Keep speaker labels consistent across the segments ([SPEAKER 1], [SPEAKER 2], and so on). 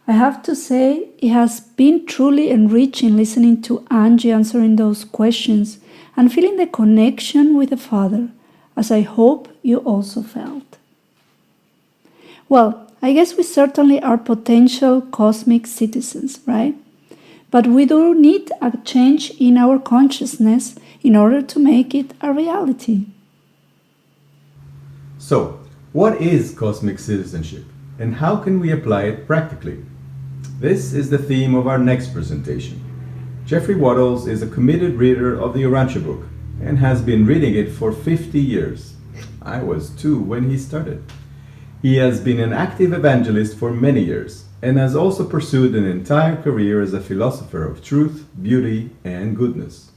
[SPEAKER 1] I have to say, it has been truly enriching listening to Angie answering those questions and feeling the connection with the Father, as I hope you also felt. Well, I guess we certainly are potential cosmic citizens, right? But we do need a change in our consciousness in order to make it a reality.
[SPEAKER 2] So, what is cosmic citizenship and how can we apply it practically? This is the theme of our next presentation. Jeffrey Wattles is a committed reader of the Urantia book and has been reading it for 50 years. I was 2 when he started. He has been an active evangelist for many years and has also pursued an entire career as a philosopher of truth, beauty, and goodness.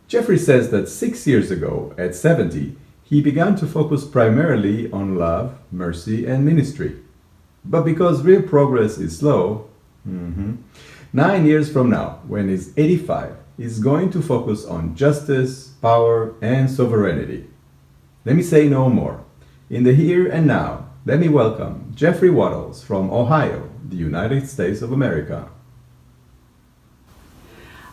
[SPEAKER 2] Jeffrey says that 6 years ago, at 70, he began to focus primarily on love, mercy, and ministry. But because real progress is slow, 9 years from now, when he's 85, he's going to focus on justice, power, and sovereignty. Let me say no more. In the here and now, let me welcome Jeffrey Wattles from Ohio, the United States of America.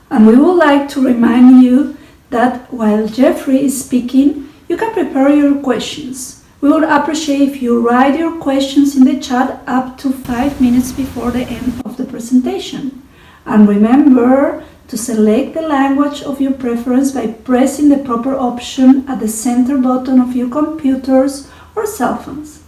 [SPEAKER 1] And we would like to remind you that while Jeffrey is speaking, you can prepare your questions. We would appreciate if you write your questions in the chat up to 5 minutes before the end of the presentation. And remember to select the language of your preference by pressing the proper option at the center button of your computers or cell phones.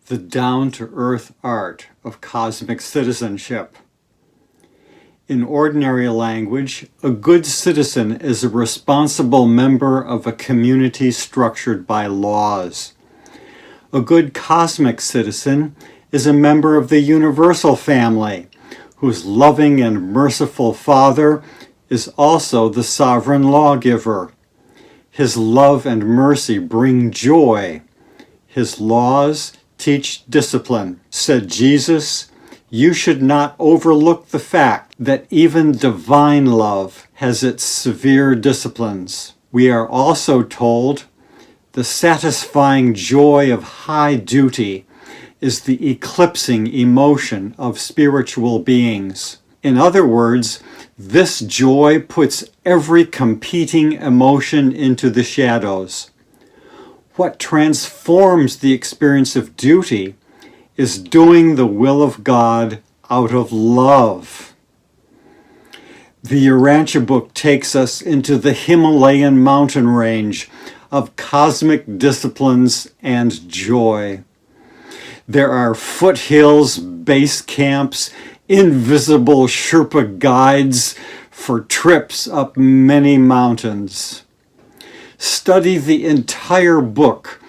[SPEAKER 3] The down-to-earth art of cosmic citizenship. In ordinary language, a good citizen is a responsible member of a community structured by laws. A good cosmic citizen is a member of the universal family, whose loving and merciful Father is also the sovereign lawgiver. His love and mercy bring joy. His laws teach discipline. Said Jesus, you should not overlook the fact that even divine love has its severe disciplines. We are also told the satisfying joy of high duty is the eclipsing emotion of spiritual beings. In other words, this joy puts every competing emotion into the shadows. What transforms the experience of duty is doing the will of God out of love. The Urantia book takes us into the Himalayan mountain range of cosmic disciplines and joy. There are foothills, base camps, invisible Sherpa guides for trips up many mountains. Study the entire book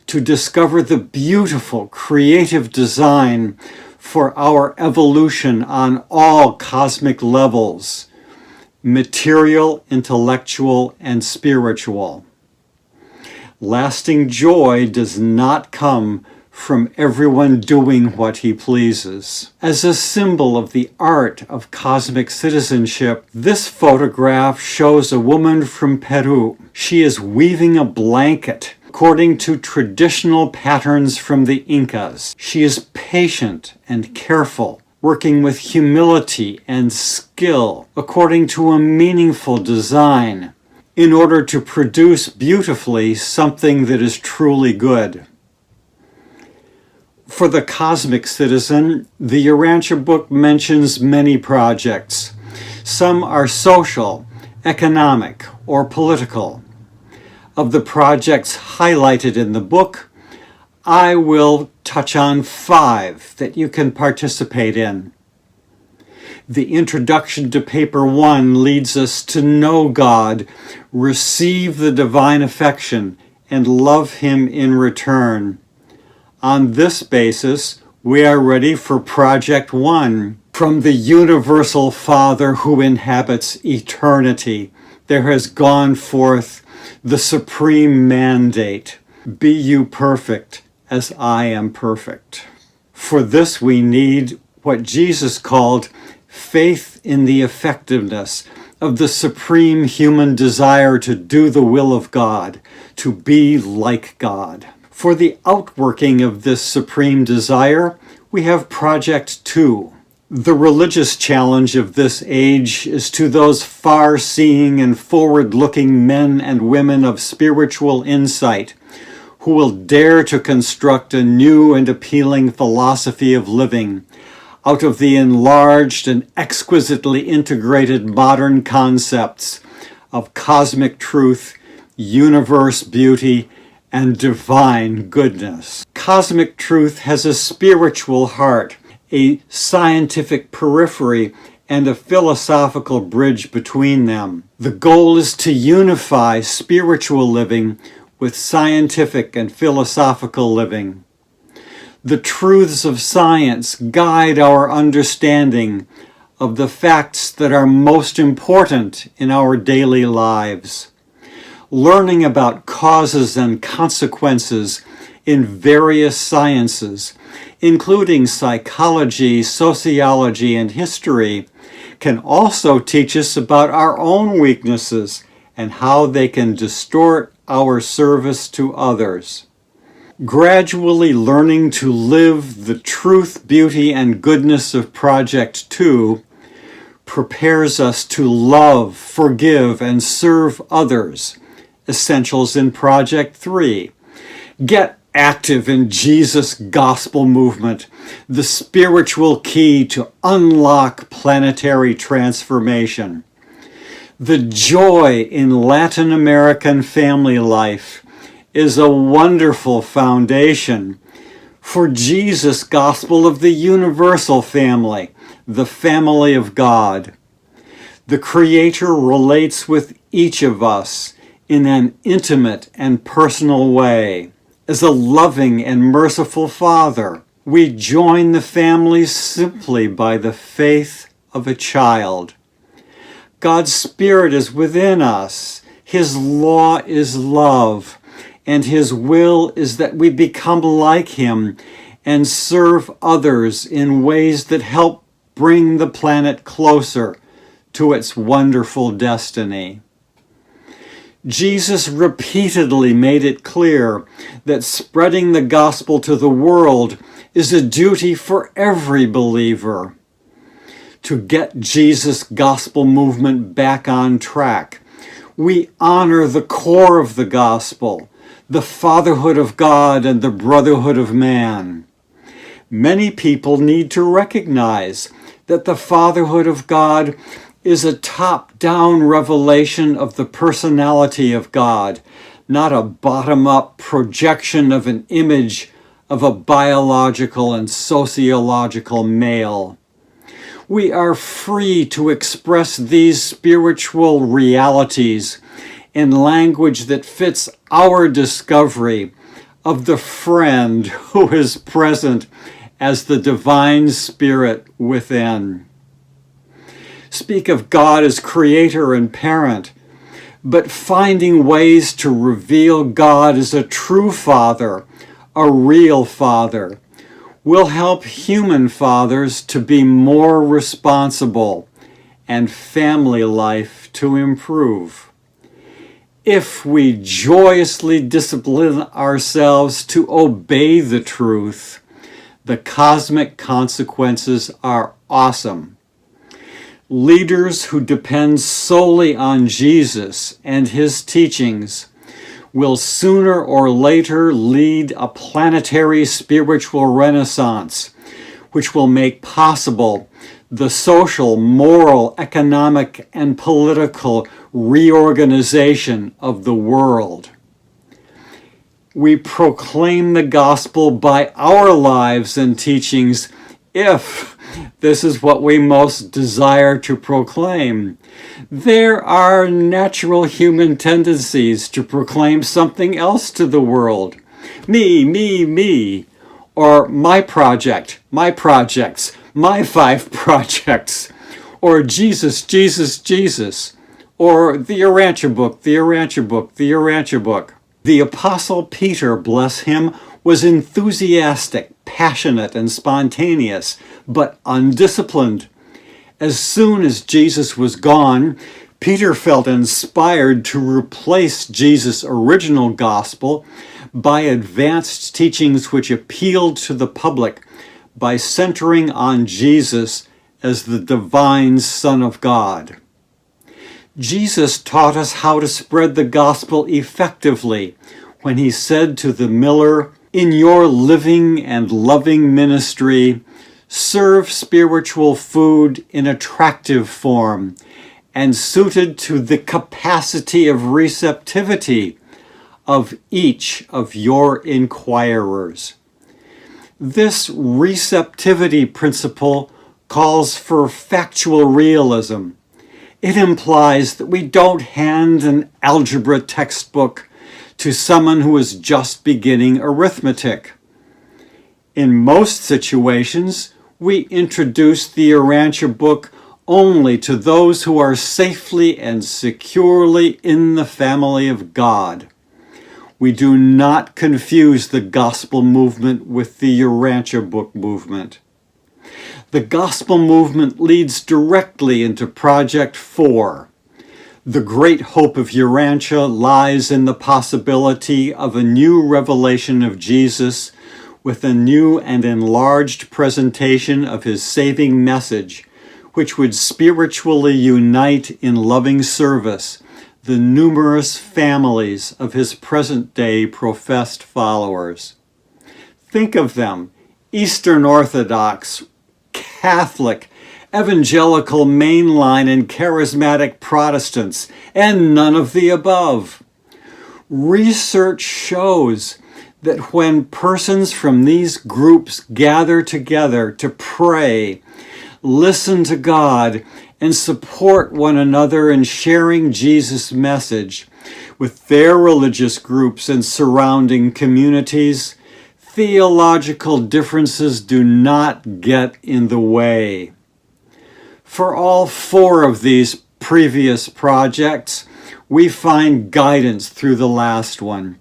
[SPEAKER 3] to discover the beautiful creative design for our evolution on all cosmic levels, material, intellectual, and spiritual. Lasting joy does not come from everyone doing what he pleases. As a symbol of the art of cosmic citizenship, this photograph shows a woman from Peru. She is weaving a blanket according to traditional patterns from the Incas. She is patient and careful, working with humility and skill according to a meaningful design in order to produce beautifully something that is truly good. For the cosmic citizen, the Urantia book mentions many projects. Some are social, economic, or political. Of the projects highlighted in the book, I will touch on 5 that you can participate in. The introduction to paper 1 leads us to know God, receive the divine affection, and love Him in return. On this basis, we are ready for Project 1. From the universal Father who inhabits eternity, there has gone forth the supreme mandate: be you perfect as I am perfect. For this we need what Jesus called faith in the effectiveness of the supreme human desire to do the will of God, to be like God. For the outworking of this supreme desire, we have Project 2. The religious challenge of this age is to those far-seeing and forward-looking men and women of spiritual insight who will dare to construct a new and appealing philosophy of living out of the enlarged and exquisitely integrated modern concepts of cosmic truth, universe beauty, and divine goodness. Cosmic truth has a spiritual heart, a scientific periphery, and a philosophical bridge between them. The goal is to unify spiritual living with scientific and philosophical living. The truths of science guide our understanding of the facts that are most important in our daily lives. Learning about causes and consequences in various sciences, including psychology, sociology, and history, can also teach us about our own weaknesses and how they can distort our service to others. Gradually learning to live the truth, beauty, and goodness of Project 2 prepares us to love, forgive, and serve others. Essentials in Project 3. Get active in Jesus' gospel movement, the spiritual key to unlock planetary transformation. The joy in Latin American family life is a wonderful foundation for Jesus' gospel of the universal family, the family of God. The Creator relates with each of us in an intimate and personal way. As a loving and merciful Father, we join the family simply by the faith of a child. God's Spirit is within us. His law is love, and His will is that we become like Him and serve others in ways that help bring the planet closer to its wonderful destiny. Jesus repeatedly made it clear that spreading the gospel to the world is a duty for every believer. To get Jesus' gospel movement back on track, we honor the core of the gospel, the fatherhood of God and the brotherhood of man. Many people need to recognize that the fatherhood of God is a top-down revelation of the personality of God, not a bottom-up projection of an image of a biological and sociological male. We are free to express these spiritual realities in language that fits our discovery of the friend who is present as the divine spirit within. Speak of God as creator and parent, but finding ways to reveal God as a true father, a real father, will help human fathers to be more responsible and family life to improve. If we joyously discipline ourselves to obey the truth, The cosmic consequences are awesome. Leaders who depend solely on Jesus and his teachings will sooner or later lead a planetary spiritual renaissance, which will make possible the social, moral, economic, and political reorganization of the world. We proclaim the gospel by our lives and teachings if this is what we most desire to proclaim. There are natural human tendencies to proclaim something else to the world. Me, or my project, my projects, my 5 projects, or Jesus, Jesus, Jesus, or the Urantia book, the Urantia book, the Urantia book. The Apostle Peter, bless him, was enthusiastic, passionate, and spontaneous, but undisciplined. As soon as Jesus was gone, Peter felt inspired to replace Jesus' original gospel by advanced teachings which appealed to the public by centering on Jesus as the divine Son of God. Jesus taught us how to spread the gospel effectively when he said to the miller, "In your living and loving ministry, serve spiritual food in attractive form and suited to the capacity of receptivity of each of your inquirers." This receptivity principle calls for factual realism. It implies that we don't hand an algebra textbook to someone who is just beginning arithmetic. In most situations, we introduce the Urantia book only to those who are safely and securely in the family of God. We do not confuse the gospel movement with the Urantia book movement. The gospel movement leads directly into Project 4. The great hope of Urantia lies in the possibility of a new revelation of Jesus with a new and enlarged presentation of his saving message, which would spiritually unite in loving service the numerous families of his present-day professed followers. Think of them: Eastern Orthodox, Catholic, evangelical, mainline, and charismatic Protestants, and none of the above. Research shows that when persons from these groups gather together to pray, listen to God, and support one another in sharing Jesus' message with their religious groups and surrounding communities, theological differences do not get in the way. For all 4 of these previous projects, we find guidance through the last one: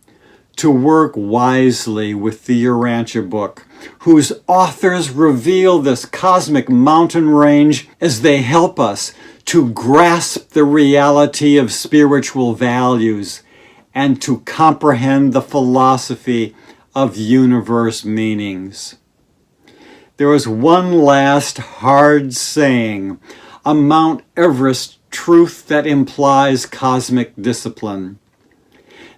[SPEAKER 3] to work wisely with the Urantia book, whose authors reveal this cosmic mountain range as they help us to grasp the reality of spiritual values and to comprehend the philosophy of universe meanings. There is one last hard saying, a Mount Everest truth that implies cosmic discipline.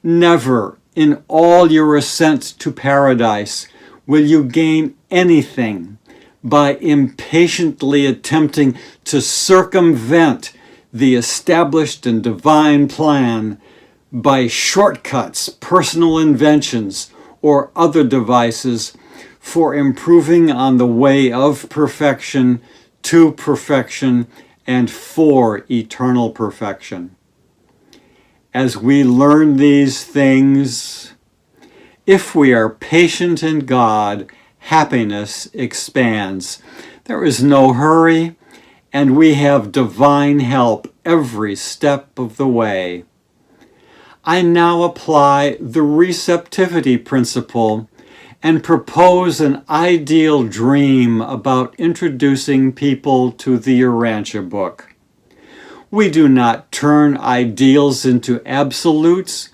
[SPEAKER 3] Never in all your ascent to paradise will you gain anything by impatiently attempting to circumvent the established and divine plan by shortcuts, personal inventions, or other devices for improving on the way of perfection, to perfection, and for eternal perfection. As we learn these things, if we are patient in God, happiness expands. There is no hurry, and we have divine help every step of the way. I now apply the receptivity principle and propose an ideal dream about introducing people to the Urantia book. We do not turn ideals into absolutes,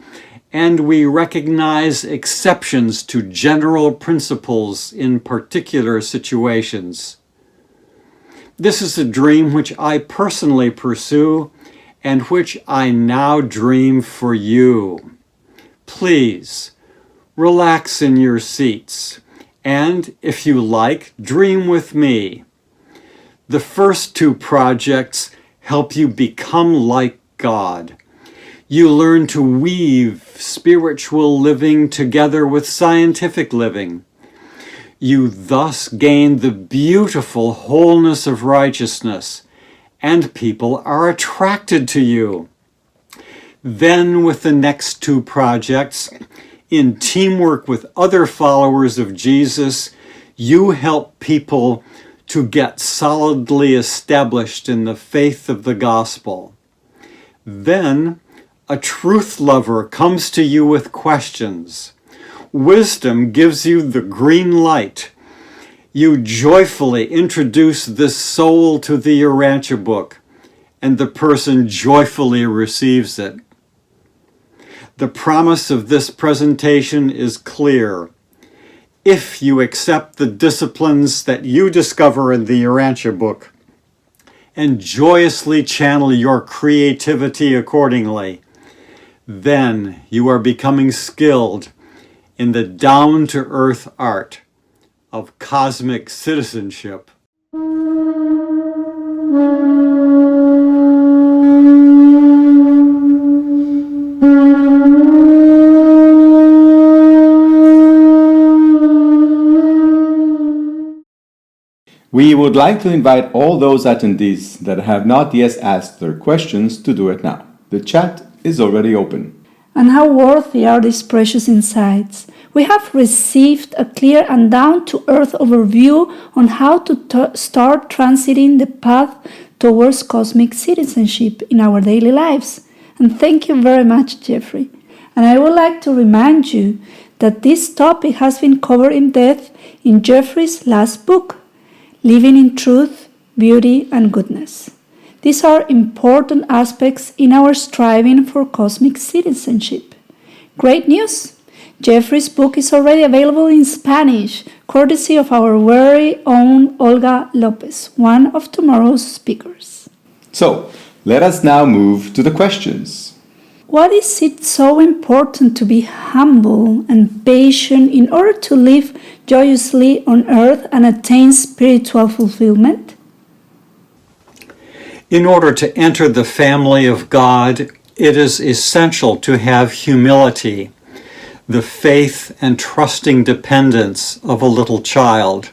[SPEAKER 3] and we recognize exceptions to general principles in particular situations. This is a dream which I personally pursue and which I now dream for you. Please, relax in your seats, and if you like, dream with me. The first two projects help you become like God. You learn to weave spiritual living together with scientific living. You thus gain the beautiful wholeness of righteousness, and people are attracted to you. Then with the next two projects, in teamwork with other followers of Jesus, you help people to get solidly established in the faith of the gospel. Then a truth lover comes to you with questions. Wisdom gives you the green light. You joyfully introduce this soul to the Urantia book, and the person joyfully receives it. The promise of this presentation is clear. If you accept the disciplines that you discover in the Urantia book and joyously channel your creativity accordingly, then you are becoming skilled in the down-to-earth art of cosmic citizenship.
[SPEAKER 2] We would like to invite all those attendees that have not yet asked their questions to do it now. The chat is already open.
[SPEAKER 1] And how worthy are these precious insights? We have received a clear and down-to-earth overview on how to start transiting the path towards cosmic citizenship in our daily lives. And thank you very much, Jeffrey. And I would like to remind you that this topic has been covered in depth in Jeffrey's last book, Living in Truth, Beauty, and Goodness. These are important aspects in our striving for cosmic citizenship. Great news! Jeffrey's book is already available in Spanish, courtesy of our very own Olga Lopez, one of tomorrow's speakers.
[SPEAKER 2] So, let us now move to the questions.
[SPEAKER 1] Why is it so important to be humble and patient in order to live joyously on earth and attain spiritual fulfillment?
[SPEAKER 3] In order to enter the family of God, it is essential to have humility, the faith and trusting dependence of a little child.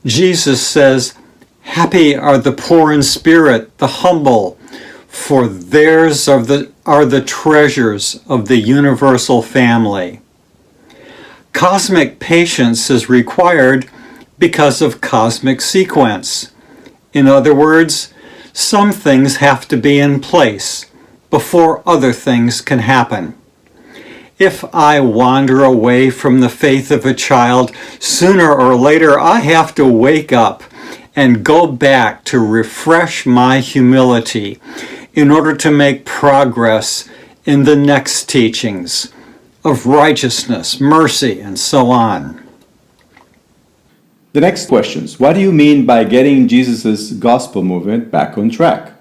[SPEAKER 3] Jesus says, "Happy are the poor in spirit, the humble, for theirs are the treasures of the universal family." Cosmic patience is required because of cosmic sequence. In other words, some things have to be in place before other things can happen. If I wander away from the faith of a child, sooner or later I have to wake up and go back to refresh my humility in order to make progress in the next teachings of righteousness, mercy, and so on.
[SPEAKER 2] The next questions. What do you mean by getting Jesus' gospel movement back on track?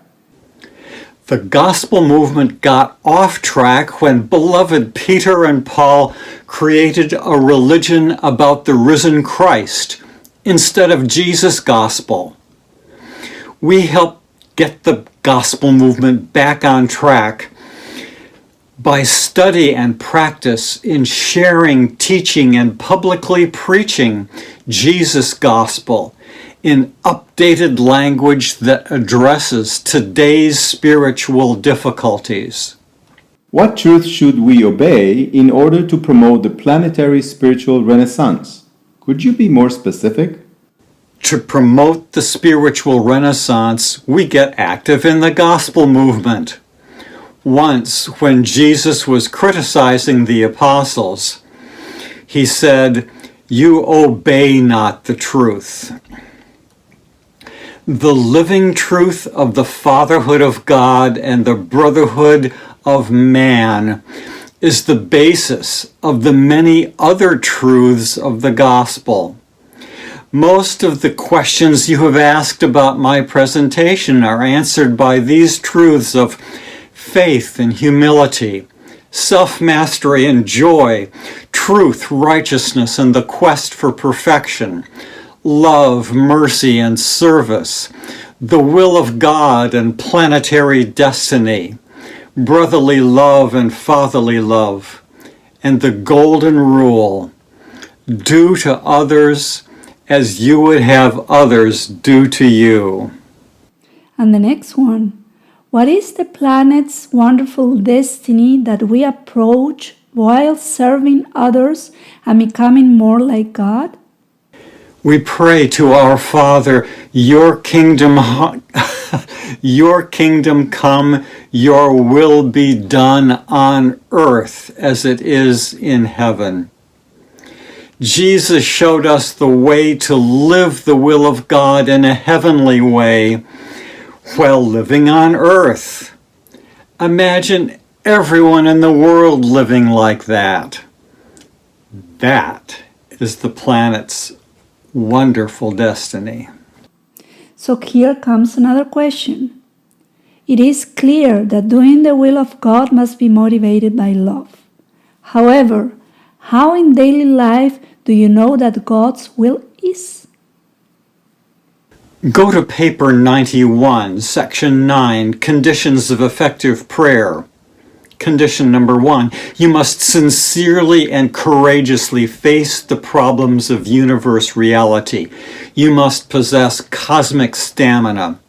[SPEAKER 3] The gospel movement got off track when beloved Peter and Paul created a religion about the risen Christ instead of Jesus' gospel. We helped get the gospel movement back on track by study and practice in sharing, teaching, and publicly preaching Jesus' gospel in updated language that addresses today's spiritual difficulties.
[SPEAKER 2] What truth should we obey in order to promote the planetary spiritual renaissance? Could you be more specific?
[SPEAKER 3] To promote the spiritual renaissance, we get active in the gospel movement. Once, when Jesus was criticizing the apostles, he said, "You obey not the truth." The living truth of the fatherhood of God and the brotherhood of man is the basis of the many other truths of the gospel. Most of the questions you have asked about my presentation are answered by these truths of faith and humility, self-mastery and joy, truth, righteousness, and the quest for perfection, love, mercy, and service, the will of God and planetary destiny, brotherly love and fatherly love, and the golden rule, do to others as you would have others do to you.
[SPEAKER 1] And the next one. What is the planet's wonderful destiny that we approach while serving others and becoming more like God?
[SPEAKER 3] We pray to our Father, your kingdom come, your will be done on earth as it is in heaven. Jesus showed us the way to live the will of God in a heavenly way while living on earth. Imagine everyone in the world living like that. That is the planet's wonderful destiny.
[SPEAKER 1] So here comes another question. It is clear that doing the will of God must be motivated by love. However, how in daily life do you know that God's will is?
[SPEAKER 3] Go to paper 91, section 9, conditions of effective prayer. Condition number 1, you must sincerely and courageously face the problems of universe reality. You must possess cosmic stamina.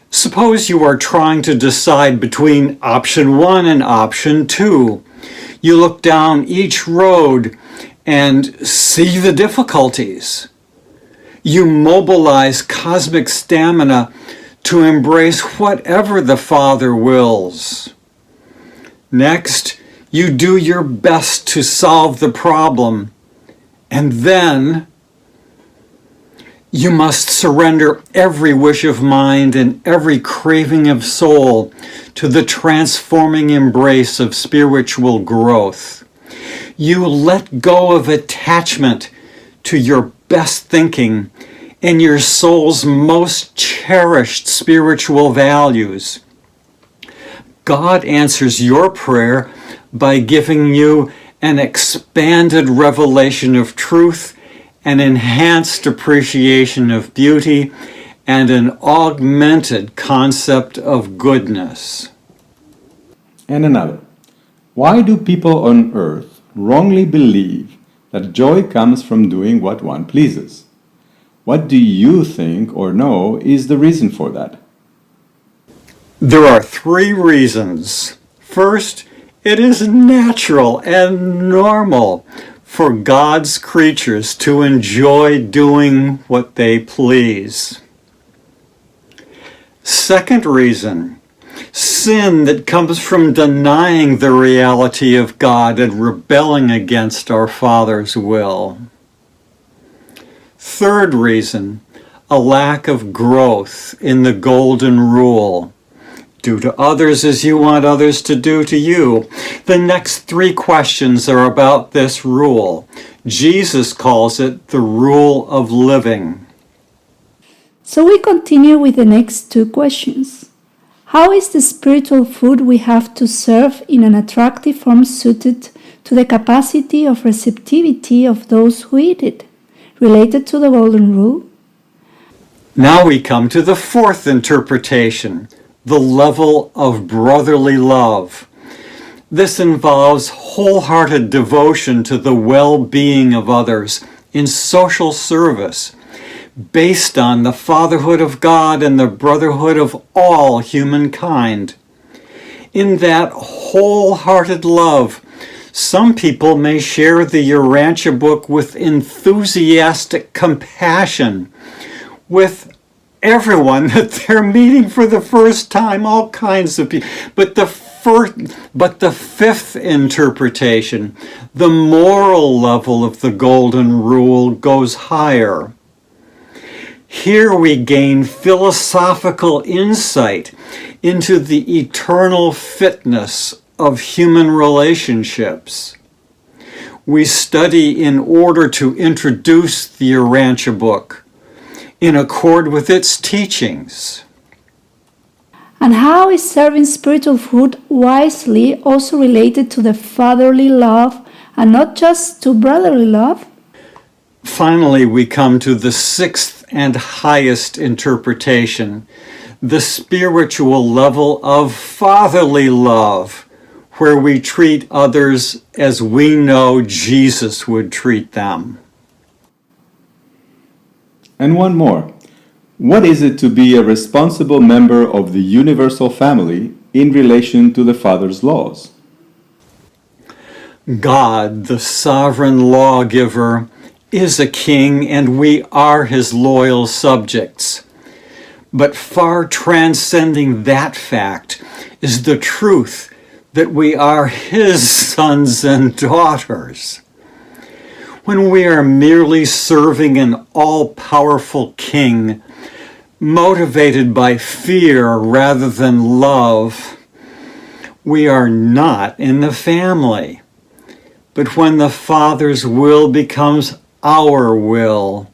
[SPEAKER 3] Suppose you are trying to decide between option 1 and option 2. You look down each road and see the difficulties. You mobilize cosmic stamina to embrace whatever the Father wills. Next, you do your best to solve the problem, and then you must surrender every wish of mind and every craving of soul to the transforming embrace of spiritual growth. You let go of attachment to your best thinking and your soul's most cherished spiritual values. God answers your prayer by giving you an expanded revelation of truth, an enhanced appreciation of beauty, and an augmented concept of goodness.
[SPEAKER 2] And another. Why do people on earth wrongly believe that joy comes from doing what one pleases? What do you think or know is the reason for that?
[SPEAKER 3] There are 3 reasons. First, it is natural and normal for God's creatures to enjoy doing what they please. Second reason, sin that comes from denying the reality of God and rebelling against our Father's will. Third reason, a lack of growth in the golden rule. Do to others as you want others to do to you. The next 3 questions are about this rule. Jesus calls it the rule of living.
[SPEAKER 1] So we continue with the next 2 questions. How is the spiritual food we have to serve in an attractive form suited to the capacity of receptivity of those who eat it, related to the golden rule?
[SPEAKER 3] Now we come to the 4th interpretation, the level of brotherly love. This involves wholehearted devotion to the well-being of others in social service, based on the fatherhood of God and the brotherhood of all humankind. In that wholehearted love, some people may share the Urantia book with enthusiastic compassion, with everyone that they're meeting for the first time, all kinds of people. But the 5th interpretation, the moral level of the golden rule, goes higher. Here we gain philosophical insight into the eternal fitness of human relationships. We study in order to introduce the Urantia book in accord with its teachings.
[SPEAKER 1] And how is serving spiritual food wisely also related to the fatherly love and not just to brotherly love?
[SPEAKER 3] Finally, we come to the sixth and highest interpretation, the spiritual level of fatherly love, where we treat others as we know Jesus would treat them.
[SPEAKER 2] And one more. What is it to be a responsible member of the universal family in relation to the Father's laws?
[SPEAKER 3] God, the sovereign lawgiver, is a king and we are his loyal subjects. But far transcending that fact is the truth that we are his sons and daughters. When we are merely serving an all-powerful king, motivated by fear rather than love, we are not in the family. But when the Father's will becomes our will,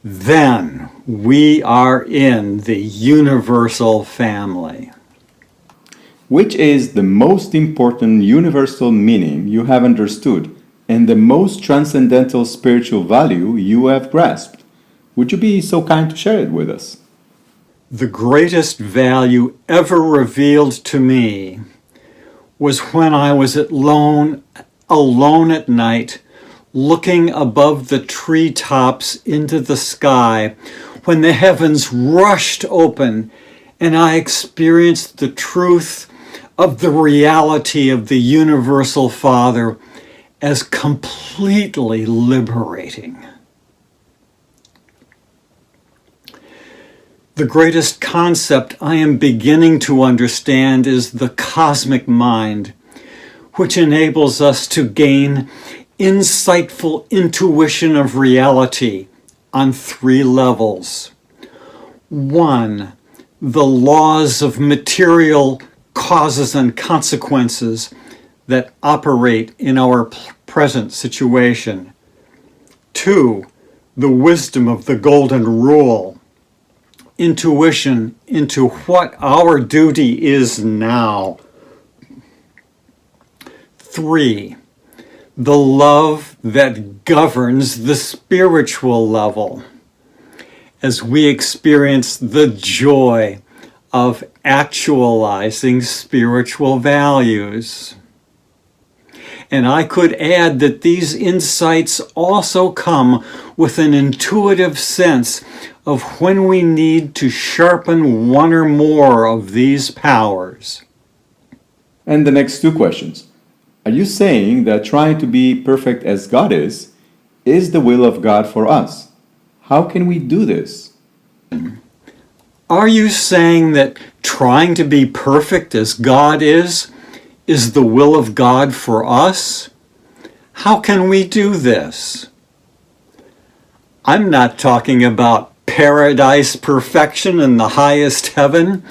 [SPEAKER 3] then we are in the universal family.
[SPEAKER 2] Which is the most important universal meaning you have understood and the most transcendental spiritual value you have grasped? Would you be so kind to share it with us?
[SPEAKER 3] The greatest value ever revealed to me was when I was alone at night, looking above the treetops into the sky, when the heavens rushed open and I experienced the truth of the reality of the universal Father as completely liberating. The greatest concept I am beginning to understand is the cosmic mind, which enables us to gain insightful intuition of reality on three levels. 1, the laws of material causes and consequences that operate in our present situation. 2, the wisdom of the golden rule, intuition into what our duty is now. 3, the love that governs the spiritual level as we experience the joy of actualizing spiritual values. And I could add that these insights also come with an intuitive sense of when we need to sharpen one or more of these powers.
[SPEAKER 2] And the next two questions. Are you saying that trying to be perfect as God is the will of God for us? How can we do this?
[SPEAKER 3] Are you saying that trying to be perfect as God is the will of God for us? How can we do this? I'm not talking about paradise perfection in the highest heaven,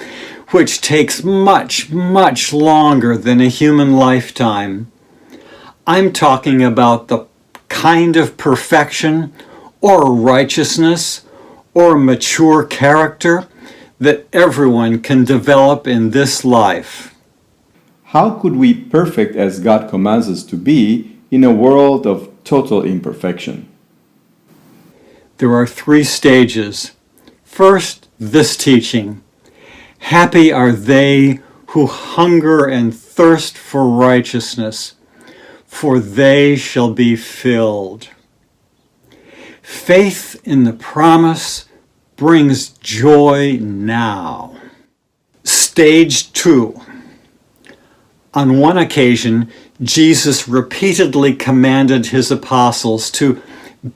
[SPEAKER 3] which takes much, much longer than a human lifetime. I'm talking about the kind of perfection or righteousness or mature character that everyone can develop in this life.
[SPEAKER 2] How could we perfect as God commands us to be in a world of total imperfection?
[SPEAKER 3] There are 3 stages. First, this teaching. Happy are they who hunger and thirst for righteousness, for they shall be filled. Faith in the promise brings joy now. Stage 2. On one occasion, Jesus repeatedly commanded his apostles to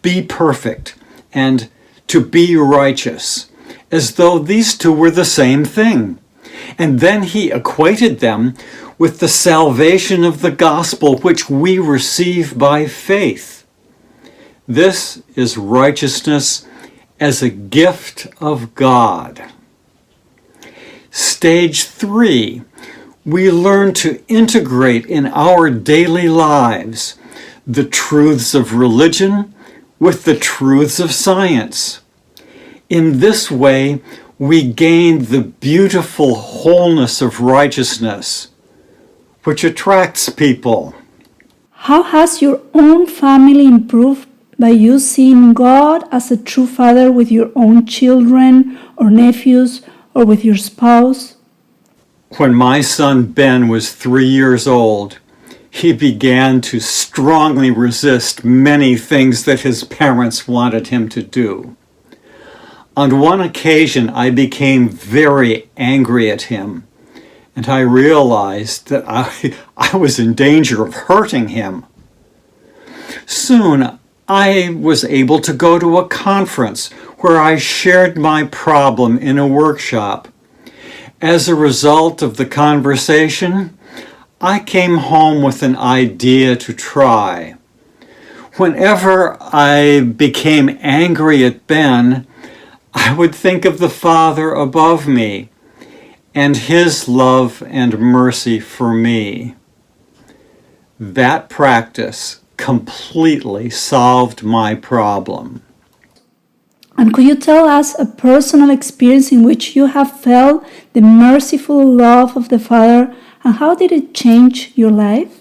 [SPEAKER 3] be perfect and to be righteous, as though these two were the same thing. And then he equated them with the salvation of the gospel which we receive by faith. This is righteousness as a gift of God. Stage 3. we learn to integrate in our daily lives the truths of religion with the truths of science. In this way, we gain the beautiful wholeness of righteousness, which attracts people.
[SPEAKER 1] How has your own family improved by you seeing God as a true father with your own children or nephews or with your spouse?
[SPEAKER 3] When my son Ben was 3 years old, he began to strongly resist many things that his parents wanted him to do. On one occasion, I became very angry at him, and I realized that I was in danger of hurting him. Soon, I was able to go to a conference where I shared my problem in a workshop. As a result of the conversation, I came home with an idea to try. Whenever I became angry at Ben, I would think of the Father above me and his love and mercy for me. That practice completely solved my problem.
[SPEAKER 1] And could you tell us a personal experience in which you have felt the merciful love of the Father, and how did it change your life?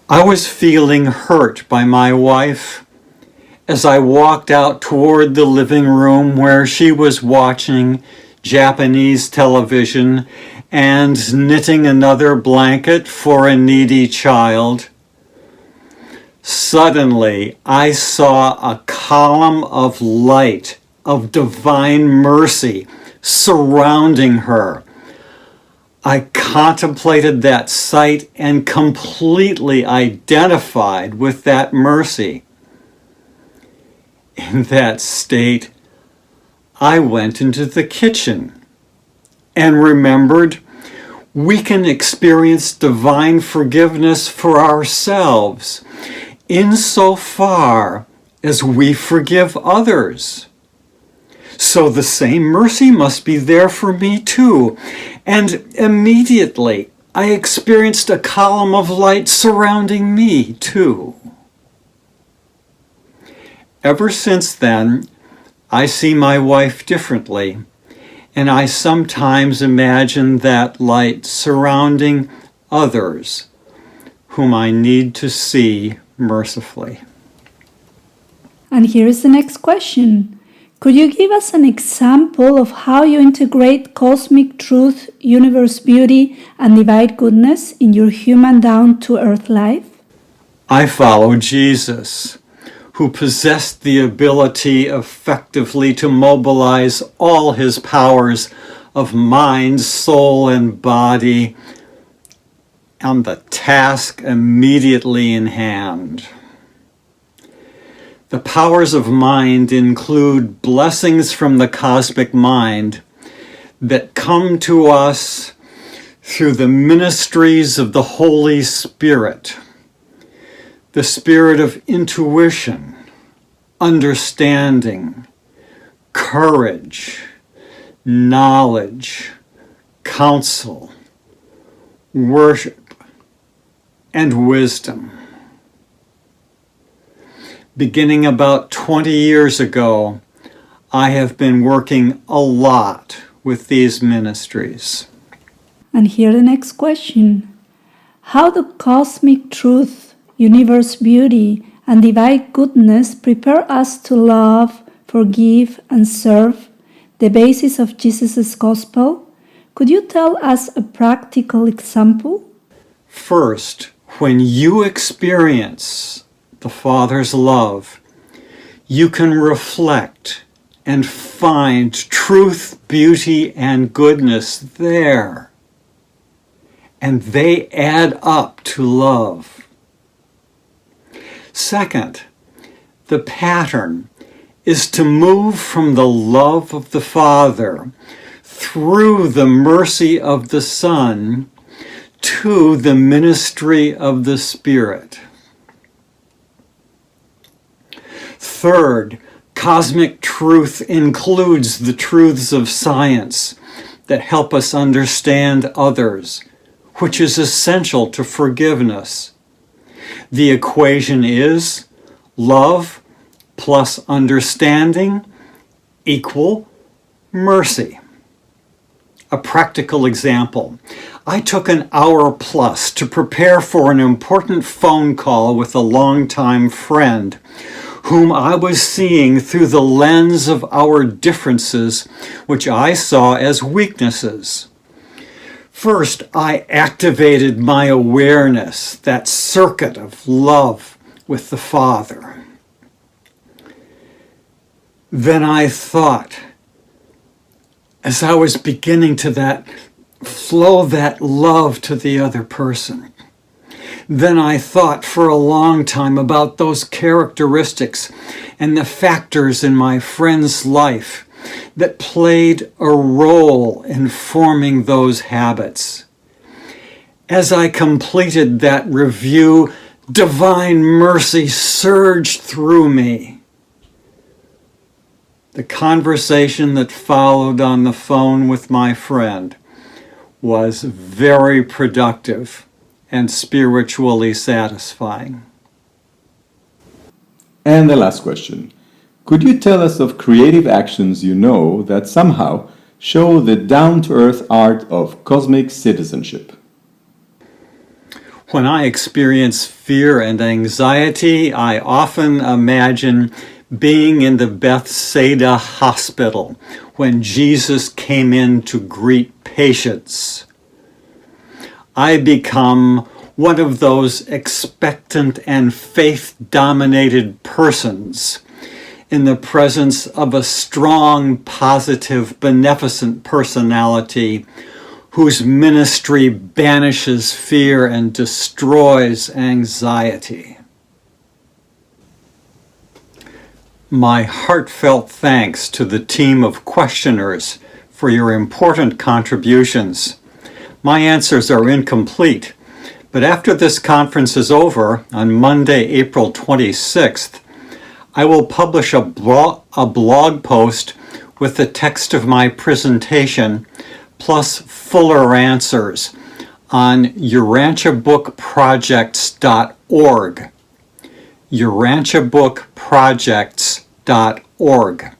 [SPEAKER 3] I was feeling hurt by my wife as I walked out toward the living room where she was watching Japanese television and knitting another blanket for a needy child. Suddenly, I saw a column of light, of divine mercy, surrounding her. I contemplated that sight and completely identified with that mercy. In that state, I went into the kitchen and remembered we can experience divine forgiveness for ourselves insofar as we forgive others. So the same mercy must be there for me too. And immediately I experienced a column of light surrounding me too. Ever since then, I see my wife differently, and I sometimes imagine that light surrounding others whom I need to see mercifully.
[SPEAKER 1] And here is the next question. Could you give us an example of how you integrate cosmic truth, universe beauty, and divine goodness in your human down-to-earth life?
[SPEAKER 3] I follow Jesus, who possessed the ability effectively to mobilize all his powers of mind, soul, and body on the task immediately in hand. The powers of mind include blessings from the cosmic mind that come to us through the ministries of the Holy Spirit, the spirit of intuition, understanding, courage, knowledge, counsel, worship, and wisdom. Beginning about 20 years ago, I have been working a lot with these ministries.
[SPEAKER 1] And here the next question. How do cosmic truth, universe beauty, and divine goodness prepare us to love, forgive, and serve, the basis of Jesus' gospel? Could you tell us a practical example?
[SPEAKER 3] First, when you experience the Father's love, you can reflect and find truth, beauty, and goodness there. And they add up to love. Second, the pattern is to move from the love of the Father through the mercy of the Son to the ministry of the Spirit. Third, cosmic truth includes the truths of science that help us understand others, which is essential to forgiveness. The equation is love plus understanding equal mercy. A practical example. I took an hour plus to prepare for an important phone call with a longtime friend whom I was seeing through the lens of our differences, which I saw as weaknesses. First, I activated my awareness, that circuit of love with the Father. Then I thought, as I was beginning to flow that love to the other person, then I thought for a long time about those characteristics and the factors in my friend's life that played a role in forming those habits. As I completed that review, divine mercy surged through me. The conversation that followed on the phone with my friend was very productive and spiritually satisfying.
[SPEAKER 2] And the last question. Could you tell us of creative actions you know that somehow show the down-to-earth art of cosmic citizenship?
[SPEAKER 3] When I experience fear and anxiety, I often imagine being in the Bethsaida hospital when Jesus came in to greet patients. I become one of those expectant and faith-dominated persons in the presence of a strong, positive, beneficent personality whose ministry banishes fear and destroys anxiety. My heartfelt thanks to the team of questioners for your important contributions. My answers are incomplete, but after this conference is over, on Monday, April 26th, I will publish a blog post with the text of my presentation, plus fuller answers on urantiabookprojects.org. urantiabookprojects.org.